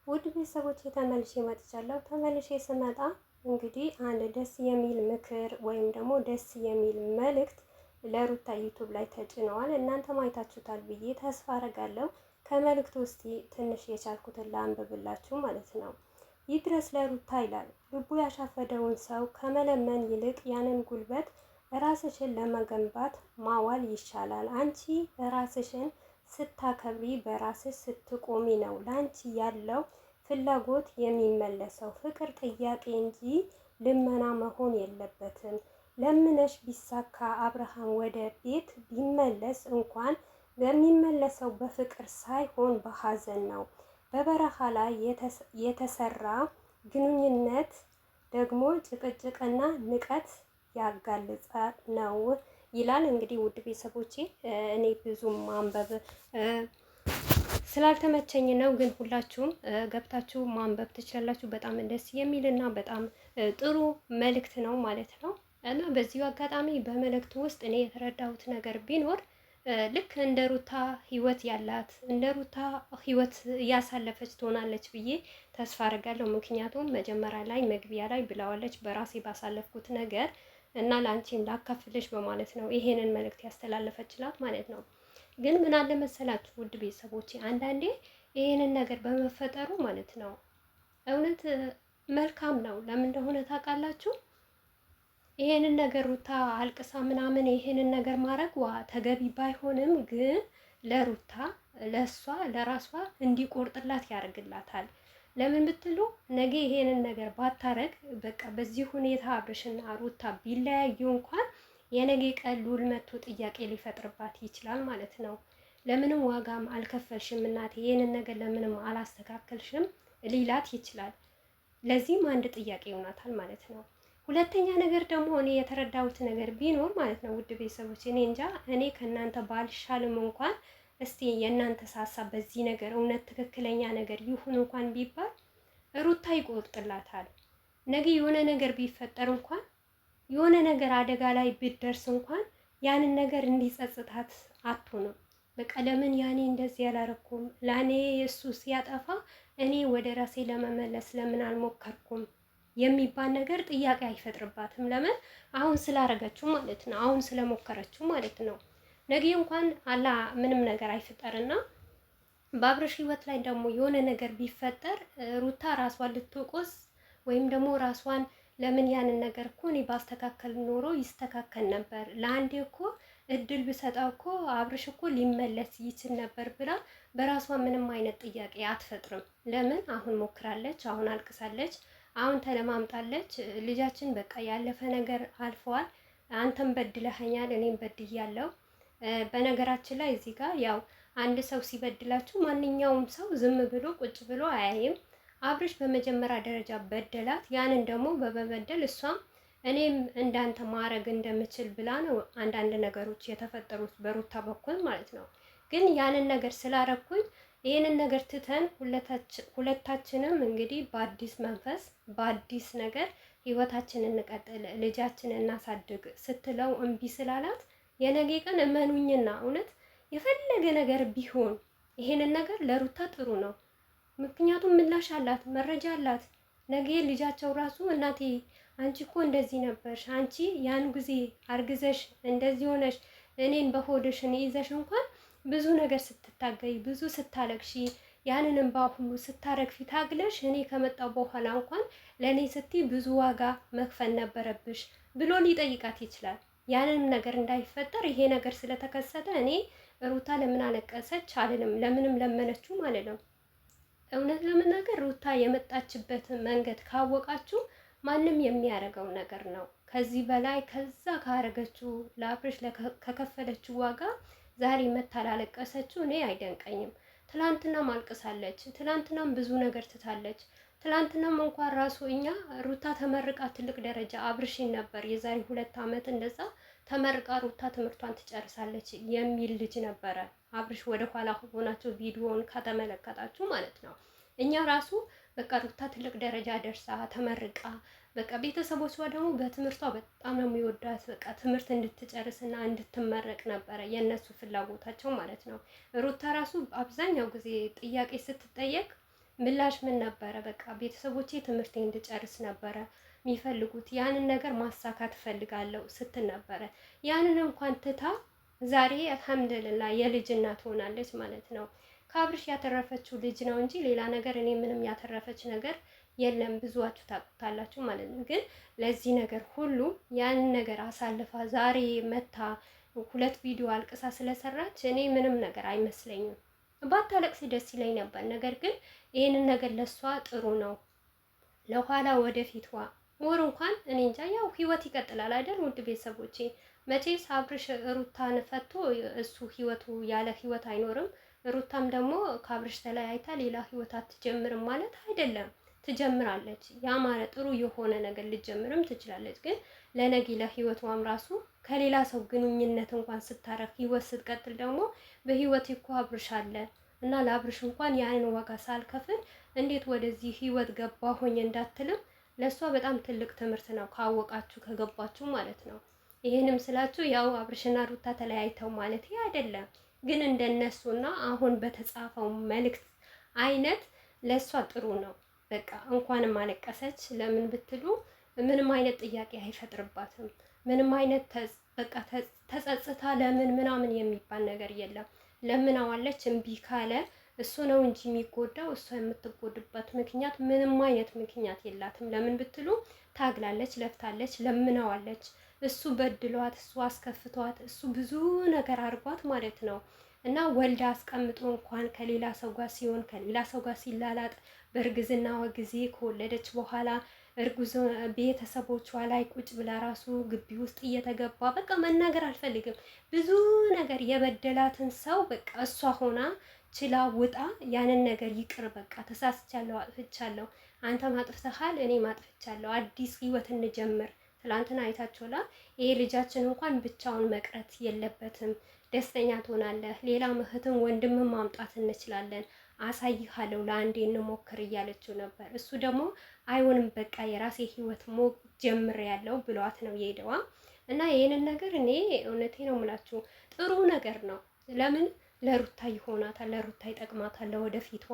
ውድ ቤተሰቦች ተመልሼ መጥቻለሁ። ተመልሼ ስመጣ እንግዲህ አንድ ደስ የሚል ምክር ወይም ደግሞ ደስ የሚል መልእክት ለሩታ ዩቱብ ላይ ተጭነዋል። እናንተ ማየታችሁታል ብዬ ተስፋ አረጋለሁ። ከመልእክቱ ውስጥ ትንሽ የቻልኩትን ላንብብላችሁ ማለት ነው። ይድረስ ለሩታ ይላል። ልቡ ያሻፈደውን ሰው ከመለመን ይልቅ ያንን ጉልበት ራስሽን ለመገንባት ማዋል ይሻላል። አንቺ ራስሽን ስታከብሪ በራስሽ ስትቆሚ ነው ላንቺ ያለው ፍላጎት የሚመለሰው። ፍቅር ጥያቄ እንጂ ልመና መሆን የለበትም። ለምነሽ ቢሳካ አብርሃም ወደ ቤት ቢመለስ እንኳን በሚመለሰው በፍቅር ሳይሆን በሀዘን ነው። በበረሃ ላይ የተሰራ ግንኙነት ደግሞ ጭቅጭቅና ንቀት ያጋልጻ ነው ይላል። እንግዲህ ውድ ቤተሰቦቼ እኔ ብዙም ማንበብ ስላልተመቸኝ ነው፣ ግን ሁላችሁም ገብታችሁ ማንበብ ትችላላችሁ። በጣም ደስ የሚልና በጣም ጥሩ መልእክት ነው ማለት ነው። እና በዚሁ አጋጣሚ በመልእክቱ ውስጥ እኔ የተረዳሁት ነገር ቢኖር ልክ እንደ ሩታ ህይወት ያላት እንደ ሩታ ህይወት እያሳለፈች ትሆናለች ብዬ ተስፋ አድርጋለሁ። ምክንያቱም መጀመሪያ ላይ መግቢያ ላይ ብለዋለች በራሴ ባሳለፍኩት ነገር እና ላንቺም ላካፍልሽ በማለት ነው ይሄንን መልእክት ያስተላለፈችላት ማለት ነው። ግን ምን አለ መሰላችሁ ውድ ቤተሰቦቼ አንዳንዴ ይሄንን ነገር በመፈጠሩ ማለት ነው እውነት መልካም ነው። ለምን እንደሆነ ታውቃላችሁ? ይሄንን ነገር ሩታ አልቅሳ ምናምን ይሄንን ነገር ማድረግ ተገቢ ባይሆንም ግን ለሩታ ለሷ ለራሷ እንዲቆርጥላት ያደርግላታል። ለምን ብትሉ ነገ ይሄንን ነገር ባታረግ በቃ በዚህ ሁኔታ አብርሽና ሩታ ቢለያዩ እንኳን የነገ ቀን ሉል መጥቶ ጥያቄ ሊፈጥርባት ይችላል ማለት ነው። ለምንም ዋጋም አልከፈልሽም እናቴ ይሄንን ነገር ለምንም አላስተካከልሽም ሊላት ይችላል። ለዚህም አንድ ጥያቄ ይሆናታል ማለት ነው። ሁለተኛ ነገር ደግሞ እኔ የተረዳሁት ነገር ቢኖር ማለት ነው ውድ ቤተሰቦች እኔ እንጃ እኔ ከእናንተ ባልሻልም እንኳን እስቲ የእናንተ ሀሳብ በዚህ ነገር እውነት ትክክለኛ ነገር ይሁን እንኳን ቢባል ሩታ ይቆርጥላታል። ነገ የሆነ ነገር ቢፈጠር እንኳን የሆነ ነገር አደጋ ላይ ብትደርስ እንኳን ያንን ነገር እንዲጸጽታት አትሆንም። በቃ ለምን ያኔ እንደዚህ ያላረኩም ለኔ እሱ ሲያጠፋ እኔ ወደ ራሴ ለመመለስ ለምን አልሞከርኩም የሚባል ነገር ጥያቄ አይፈጥርባትም። ለምን አሁን ስላረገችው ማለት ነው፣ አሁን ስለሞከረችው ማለት ነው። ነገ እንኳን አላ ምንም ነገር አይፈጠርና በአብርሽ ህይወት ላይ ደግሞ የሆነ ነገር ቢፈጠር ሩታ ራሷን ልትቆስ ወይም ደግሞ ራሷን ለምን ያንን ነገር እኮ እኔ ባስተካከል ኖሮ ይስተካከል ነበር፣ ለአንዴ እኮ እድል ብሰጠው እኮ አብርሽ እኮ ሊመለስ ይችል ነበር ብላ በራሷ ምንም አይነት ጥያቄ አትፈጥርም። ለምን አሁን ሞክራለች፣ አሁን አልቅሳለች፣ አሁን ተለማምጣለች። ልጃችን በቃ ያለፈ ነገር አልፈዋል። አንተም በድለኸኛል፣ እኔም በድያለሁ። በነገራችን ላይ እዚህ ጋር ያው አንድ ሰው ሲበድላችሁ ማንኛውም ሰው ዝም ብሎ ቁጭ ብሎ አያይም። አብርሽ በመጀመሪያ ደረጃ በደላት። ያንን ደግሞ በመበደል እሷም እኔም እንዳንተ ማረግ እንደምችል ብላ ነው አንዳንድ ነገሮች የተፈጠሩት በሩታ በኩል ማለት ነው። ግን ያንን ነገር ስላረኩኝ ይህንን ነገር ትተን ሁለታችንም እንግዲህ በአዲስ መንፈስ በአዲስ ነገር ህይወታችንን እንቀጥል፣ ልጃችንን እናሳድግ ስትለው እምቢ ስላላት የነገ ቀን እመኑኝና እውነት የፈለገ ነገር ቢሆን ይሄንን ነገር ለሩታ ጥሩ ነው። ምክንያቱም ምላሽ አላት፣ መረጃ አላት። ነገ ልጃቸው ራሱ እናቴ አንቺ እኮ እንደዚህ ነበርሽ፣ አንቺ ያን ጊዜ አርግዘሽ እንደዚህ ሆነሽ እኔን በሆድሽን ይዘሽ እንኳን ብዙ ነገር ስትታገይ ብዙ ስታለቅሺ ያንን እንባ ሁሉ ስታረግፊ ታግለሽ እኔ ከመጣው በኋላ እንኳን ለእኔ ስትይ ብዙ ዋጋ መክፈል ነበረብሽ ብሎ ሊጠይቃት ይችላል። ያንንም ነገር እንዳይፈጠር ይሄ ነገር ስለተከሰተ እኔ ሩታ ለምን አለቀሰች አልልም፣ ለምንም ለመነችው ማለት ነው። እውነት ለመናገር ሩታ የመጣችበትን መንገድ ካወቃችሁ ማንም የሚያደርገው ነገር ነው። ከዚህ በላይ ከዛ ካረገችው ለአብርሽ ከከፈለችው ዋጋ ዛሬ መታ ላለቀሰችው እኔ አይደንቀኝም። ትላንትናም አልቅሳለች፣ ትላንትናም ብዙ ነገር ትታለች። ትላንትናም እንኳን ራሱ እኛ ሩታ ተመርቃ ትልቅ ደረጃ አብርሽን ነበር የዛሬ 2 ዓመት እንደዛ ተመርቃ ሩታ ትምህርቷን ትጨርሳለች የሚል ልጅ ነበረ። አብርሽ ወደ ኋላ ሆናችሁ ቪዲዮውን ከተመለከታችሁ ማለት ነው። እኛ ራሱ በቃ ሩታ ትልቅ ደረጃ ደርሳ ተመርቃ በቃ ቤተሰቦቿ ደግሞ በትምህርቷ በጣም ነው የሚወዳት። በቃ ትምህርት እንድትጨርስና እንድትመረቅ ነበረ የነሱ ፍላጎታቸው ማለት ነው። ሩታ ራሱ አብዛኛው ጊዜ ጥያቄ ስትጠየቅ ምላሽ ምን ነበረ? በቃ ቤተሰቦቼ ትምህርቴ እንድጨርስ ነበረ የሚፈልጉት፣ ያንን ነገር ማሳካት እፈልጋለሁ ስትል ነበረ። ያንን እንኳን ትታ ዛሬ አልሐምዱሊላህ የልጅ እናት ሆናለች ማለት ነው። ከአብርሽ ያተረፈችው ልጅ ነው እንጂ ሌላ ነገር እኔ ምንም ያተረፈች ነገር የለም። ብዙዋችሁ ታውቁታላችሁ ማለት ነው። ግን ለዚህ ነገር ሁሉ ያንን ነገር አሳልፋ ዛሬ መታ 2 ቪዲዮ አልቅሳ ስለሰራች እኔ ምንም ነገር አይመስለኝም። ባታለቅስ ደስ ይለኝ ነበር። ነገር ግን ይህንን ነገር ለሷ ጥሩ ነው። ለኋላ ወደፊቷ ሞር እንኳን እኔ እንጃ፣ ያው ህይወት ይቀጥላል አይደል? ውድ ቤተሰቦቼ መቼስ አብርሽ ሩታን ፈቶ እሱ ህይወቱ ያለ ህይወት አይኖርም። ሩታም ደግሞ ከአብርሽ ተለያይታ ሌላ ህይወት አትጀምርም ማለት አይደለም። ትጀምራለች። ያማረ ጥሩ የሆነ ነገር ልትጀምርም ትችላለች። ግን ለነገ ለህይወቷም ራሱ ከሌላ ሰው ግንኙነት እንኳን ስታረግ ህይወት ስትቀጥል ደግሞ በህይወት እኮ አብርሽ አለ እና ለአብርሽ እንኳን ያንን ዋጋ ሳልከፍል እንዴት ወደዚህ ህይወት ገባሁኝ እንዳትልም ለእሷ በጣም ትልቅ ትምህርት ነው፣ ካወቃችሁ ከገባችሁ ማለት ነው። ይህንም ስላችሁ ያው አብርሽና ሩታ ተለያይተው ማለት አይደለም። ግን እንደነሱና አሁን በተጻፈው መልእክት አይነት ለእሷ ጥሩ ነው። በቃ እንኳንም አለቀሰች። ለምን ብትሉ ምንም አይነት ጥያቄ አይፈጥርባትም። ምንም አይነት በቃ ተጸጽታ ለምን ምናምን የሚባል ነገር የለም። ለምናዋለች እምቢ ካለ እሱ ነው እንጂ የሚጎዳው፣ እሷ የምትጎድበት ምክንያት ምንም አይነት ምክንያት የላትም። ለምን ብትሉ ታግላለች፣ ለፍታለች፣ ለምናዋለች። እሱ በድሏት፣ እሱ አስከፍቷት፣ እሱ ብዙ ነገር አድርጓት ማለት ነው። እና ወልዳ አስቀምጦ እንኳን ከሌላ ሰው ጋር ሲሆን ከሌላ ሰው ጋር ሲላላጥ በእርግዝናዋ ጊዜ ከወለደች በኋላ እርጉዝ ቤተሰቦቿ ላይ ቁጭ ብላ ራሱ ግቢ ውስጥ እየተገባ በቃ መናገር አልፈልግም። ብዙ ነገር የበደላትን ሰው በቃ እሷ ሆና ችላ ውጣ ያንን ነገር ይቅር በቃ ተሳስቻለሁ፣ አጥፍቻለሁ፣ አንተም አጥፍተሃል፣ እኔ ማጥፍቻለሁ፣ አዲስ ህይወት እንጀምር። ትላንትና አይታችኋላ። ይሄ ልጃችን እንኳን ብቻውን መቅረት የለበትም። ደስተኛ ትሆናለህ፣ ሌላ እህትን ወንድምን ማምጣት እንችላለን፣ አሳይሃለሁ፣ ለአንዴ እንሞክር እያለችው ነበር። እሱ ደግሞ አይሆንም በቃ የራሴ ህይወት ሞቅ ጀምር ያለው ብሏት ነው የሄደዋ። እና ይሄንን ነገር እኔ እውነቴ ነው የምላችሁ ጥሩ ነገር ነው። ለምን ለሩታ ይሆናታል፣ ለሩታ ይጠቅማታል፣ ለወደፊቷ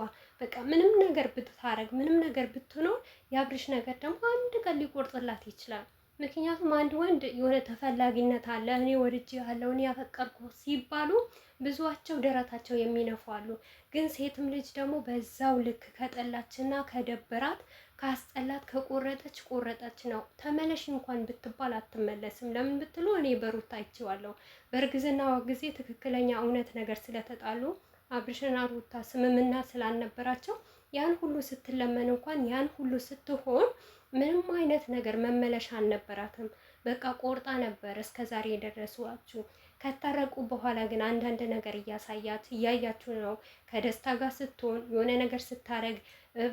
በቃ ምንም ነገር ብታረግ ምንም ነገር ብትኖር የአብርሽ ነገር ደግሞ አንድ ቀን ሊቆርጥላት ይችላል። ምክንያቱም አንድ ወንድ የሆነ ተፈላጊነት አለ፣ እኔ ወድጄ ያለው እኔ ያፈቀርኩ ሲባሉ ብዙዋቸው ደረታቸው የሚነፉ አሉ። ግን ሴትም ልጅ ደግሞ በዛው ልክ ከጠላችና ከደበራት ካስጠላት ከቆረጠች ቆረጠች ነው። ተመለሽ እንኳን ብትባል አትመለስም። ለምን ብትሉ እኔ በሩታ አይቼዋለሁ። በእርግዝናዋ ጊዜ ትክክለኛ እውነት ነገር ስለተጣሉ አብርሽና ሩታ ስምምና ስላልነበራቸው ያን ሁሉ ስትለመን እንኳን ያን ሁሉ ስትሆን ምንም አይነት ነገር መመለሻ አልነበራትም። በቃ ቆርጣ ነበር እስከ ዛሬ የደረሷችሁ። ከታረቁ በኋላ ግን አንዳንድ ነገር እያሳያት እያያችሁ ነው። ከደስታ ጋር ስትሆን የሆነ ነገር ስታረግ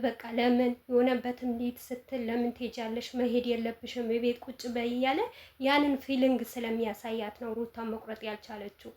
በቃ ለምን የሆነበትም ሊድ ስትል ለምን ትሄጃለሽ? መሄድ የለብሽም የቤት ቁጭ በይ እያለ ያንን ፊሊንግ ስለሚያሳያት ነው ሩታ መቁረጥ ያልቻለችው።